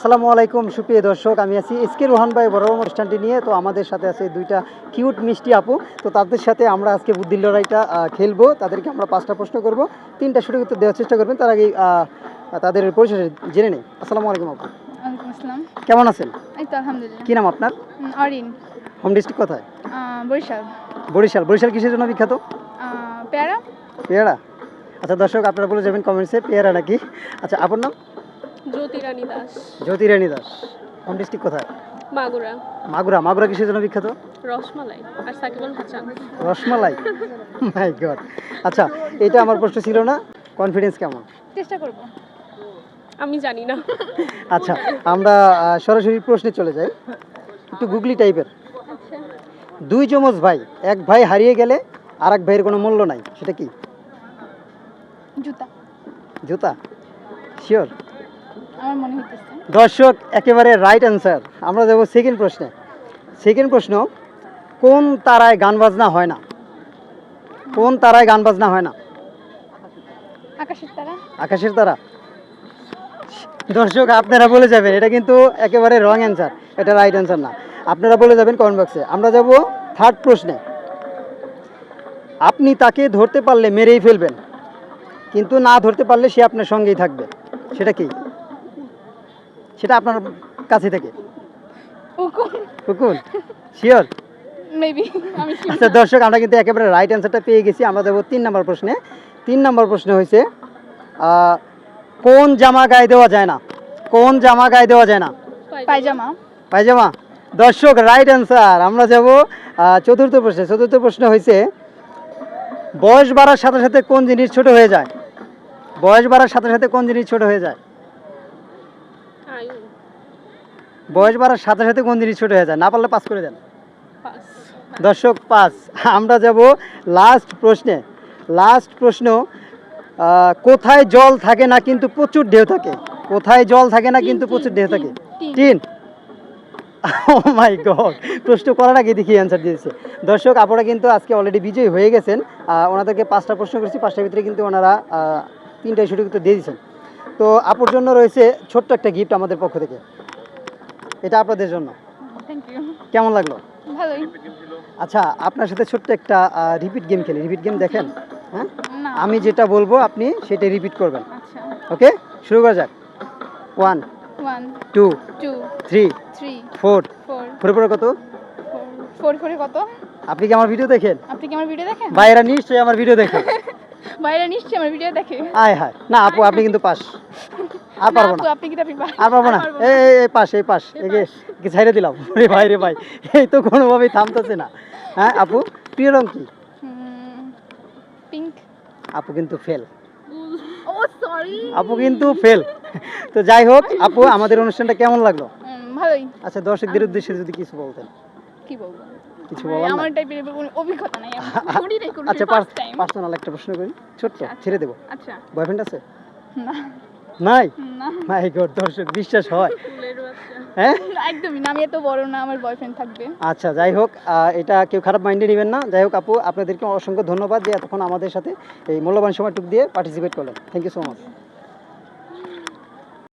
আসসালামু আলাইকুম সুপ্রিয় দর্শক, আমি আছি এসকে রোহান ভাই বড় অনুষ্ঠানটি নিয়ে। তো আমাদের সাথে আছে দুইটা কিউট মিষ্টি আপু। তো তাদের সাথে আমরা আজকে বুদ্ধির লড়াইটা খেলবো। তাদেরকে আমরা 5টা প্রশ্ন করব, 3টা সঠিক উত্তর দেওয়ার চেষ্টা করবেন। তার আগে তাদের পরিচয় জেনে নেই। আসসালামু আলাইকুম আপু। ওয়ালাইকুম আসসালাম। কেমন আছেন? এই তো আলহামদুলিল্লাহ। কি নাম আপনার? অরিন। হোম ডিস্ট্রিক্ট কোথায়? বরিশাল। বরিশাল। বরিশাল কিসের জন্য বিখ্যাত? পেয়ারা। পেয়ারা। আচ্ছা দর্শক, আপনারা বলে যাবেন কমেন্টসে পেয়ারা নাকি। আচ্ছা আপনার নাম? জ্যোতি রানী দাস। জ্যোতি রানী দাস। হোম ডিস্ট্রিক্ট কোথায়? মাগুরা। মাগুরা। মাগুরা কিসের জন্য বিখ্যাত? রসমালাই আর সাকিবুল হাসান। রসমালাই। মাই গড। আচ্ছা, এটা আমার প্রশ্ন ছিল না। কনফিডেন্স কেমন? চেষ্টা করব। আমি জানি না। আচ্ছা, আমরা সরাসরি প্রশ্নে চলে যাই, একটু গুগলি টাইপের। আচ্ছা। দুই যমজ ভাই, এক ভাই হারিয়ে গেলে আর এক ভাইয়ের কোনো মূল্য নাই, সেটা কি? জুতা। জুতা? শিওর? আমার মনে হইতেছে। দর্শক একেবারে রাইট অ্যান্সার। আমরা যাব সেকেন্ড প্রশ্নে। সেকেন্ড প্রশ্ন, কোন তারায় গান বাজনা হয় না? কোন তারায় গান বাজনা হয় না? আকাশের তারা। আকাশের তারা। দর্শক আপনারা বলে যাবেন, এটা কিন্তু একেবারে রং অ্যান্সার, এটা রাইট অ্যান্সার না। আপনারা বলে যাবেন কমেন্ট বক্সে। আমরা যাব থার্ড প্রশ্নে। আপনি তাকে ধরতে পারলে মেরেই ফেলবেন, কিন্তু না ধরতে পারলে সে আপনার সঙ্গেই থাকবে, সেটা কি? সেটা আপনার কাছে থেকে। কুকুর? শিওর? মেবি আমি আচ্ছা দর্শক, আমরা কিন্তু একেবারে রাইট অ্যান্সারটা পেয়ে গেছি। আমরা যাব 3 নম্বর প্রশ্নে। 3 নম্বর প্রশ্ন হয়েছে, কোন জামা গায়ে দেওয়া যায় না? কোন জামা গায়ে দেওয়া যায় না? পায়জামা। পায়জামা। দর্শক রাইট অ্যান্সার। আমরা যাব চতুর্থ প্রশ্নে। চতুর্থ প্রশ্ন হয়েছে, বয়স বাড়ার সাথে সাথে কোন জিনিস ছোট হয়ে যায়? বয়স বাড়ার সাথে সাথে কোন জিনিস ছোট হয়ে যায়? আয়ু। বয়স বাড়ার সাথে সাথে কোন জিনিস ছোট হয়ে যায়? না পারলে পাস করে দেন। পাস। দর্শক পাস। আমরা যাব লাস্ট প্রশ্নে। লাস্ট প্রশ্ন, কোথায় জল থাকে না কিন্তু প্রচুর ঢেউ থাকে? কোথায় জল থাকে না কিন্তু প্রচুর ঢেউ থাকে? টিন। ও মাই গড, প্রশ্ন করার আগে দেখি অ্যান্সার দিয়েছে। দর্শক আপনারা কিন্তু আজকে অলরেডি বিজয়ী হয়ে গেছেন। ওনাদেরকে 5টা প্রশ্ন করেছি, 5টার ভিতরে কিন্তু ওনারা 3টাই সঠিক উত্তর দিয়ে দিয়েছেন। তো আপুর জন্য রয়েছে ছোট্ট একটা গিফট আমাদের পক্ষ থেকে, এটা আপনাদের জন্য। Thank you. কেমন লাগলো? ভালোই। আচ্ছা, আপনার সাথে ছোট্ট একটা রিপিট গেম খেলি। রিপিট গেম দেখেন? হ্যাঁ, না। আমি যেটা বলবো আপনি সেটা রিপিট করবেন। আচ্ছা। ওকে, শুরু করা যাক। 1 1 2 2 3 3 4 4 ফোরে পরে কত? 4 করে কত? আপনি কি আমার ভিডিও দেখেন? আপনি কি আমার ভিডিও দেখেন? ভাইয়েরা নিশ্চয়ই আমার ভিডিও দেখেন। বাইরে নিশ্চয়ই আমার ভিডিও দেখে। আয় হায়, না আপু আপনি কিন্তু পাস। আর পারবো না, আপনি কি আপনি আর পারবো না। এই পাস, এই পাস, একে ছাইড়ে দিলাম। রে ভাই রে ভাই, এই তো কোনোভাবেই থামতেছে না। হ্যাঁ আপু, প্রিয় রং কি? পিঙ্ক। আপু কিন্তু ফেল। ও সরি। আপু কিন্তু ফেল। তো যাই হোক আপু, আমাদের অনুষ্ঠানটা কেমন লাগলো? ভালোই। আচ্ছা, দর্শকদের উদ্দেশ্যে যদি কিছু বলতেন। কি বলবো? কিছু বলার আমার নাই? টাইপের কোনো অভিজ্ঞতা নাই। আমি করি নাই কোনো আচ্ছা, ফার্স্ট টাইম। পার্সোনাল একটা প্রশ্ন করি, ছোট্ট, ছেড়ে দেবো। আচ্ছা। বয়ফ্রেন্ড আছে? না। নাই? না। মাই গড, দর্শক বিশ্বাস হয়? ফুলের বাচ্চা। হ্যাঁ, একদমই না, আমি এত বড় না আমার বয়ফ্রেন্ড থাকবে। আচ্ছা যাই হোক, এটা কেউ খারাপ মাইন্ডে নেবেন না। যাই হোক আপু, আপনাদেরকে অসংখ্য ধন্যবাদ যে এতক্ষণ আমাদের সাথে এই মূল্যবান সময়টুকু দিয়ে পার্টিসিপেট করলেন। Thank you so much.